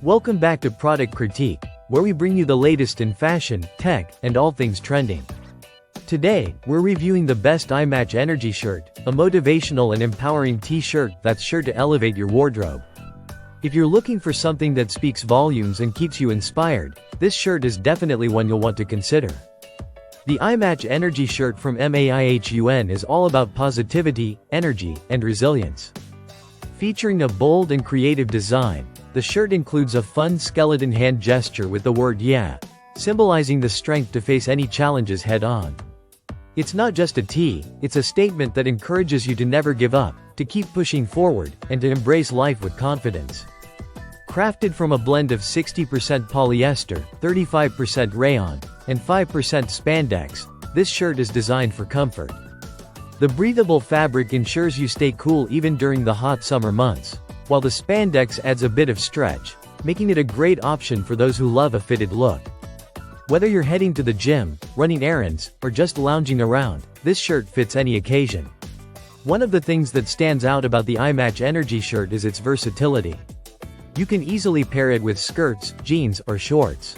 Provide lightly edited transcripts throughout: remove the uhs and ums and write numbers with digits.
Welcome back to Product Critique, where we bring you the latest in fashion, tech, and all things trending. Today, we're reviewing the best iMatch Energy shirt, a motivational and empowering t-shirt that's sure to elevate your wardrobe. If you're looking for something that speaks volumes and keeps you inspired, this shirt is definitely one you'll want to consider. The iMatch Energy shirt from MAIHUN is all about positivity, energy, and resilience. Featuring a bold and creative design, the shirt includes a fun skeleton hand gesture with the word "yeah," symbolizing the strength to face any challenges head-on. It's not just a tee, it's a statement that encourages you to never give up, to keep pushing forward, and to embrace life with confidence. Crafted from a blend of 60% polyester, 35% rayon, and 5% spandex, this shirt is designed for comfort. The breathable fabric ensures you stay cool even during the hot summer months, while the spandex adds a bit of stretch, making it a great option for those who love a fitted look. Whether you're heading to the gym, running errands, or just lounging around, this shirt fits any occasion. One of the things that stands out about the iMatch Energy shirt is its versatility. You can easily pair it with skirts, jeans, or shorts.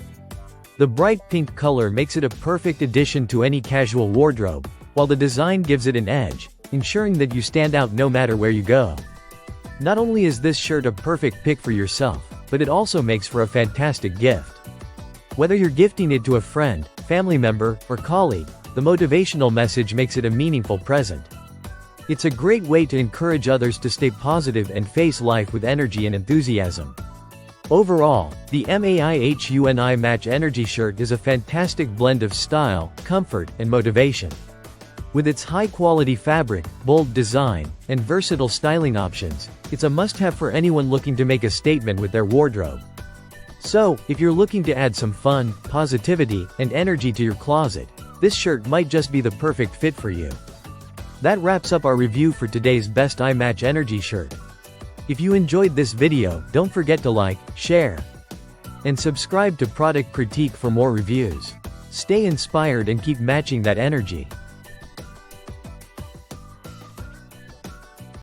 The bright pink color makes it a perfect addition to any casual wardrobe, while the design gives it an edge, ensuring that you stand out no matter where you go. Not only is this shirt a perfect pick for yourself, but it also makes for a fantastic gift. Whether you're gifting it to a friend, family member, or colleague, the motivational message makes it a meaningful present. It's a great way to encourage others to stay positive and face life with energy and enthusiasm. Overall, the MAIHUN iMatch Energy shirt is a fantastic blend of style, comfort, and motivation. With its high-quality fabric, bold design, and versatile styling options, it's a must-have for anyone looking to make a statement with their wardrobe. So, if you're looking to add some fun, positivity, and energy to your closet, this shirt might just be the perfect fit for you. That wraps up our review for today's best iMatch Energy shirt. If you enjoyed this video, don't forget to like, share, and subscribe to Product Critique for more reviews. Stay inspired and keep matching that energy.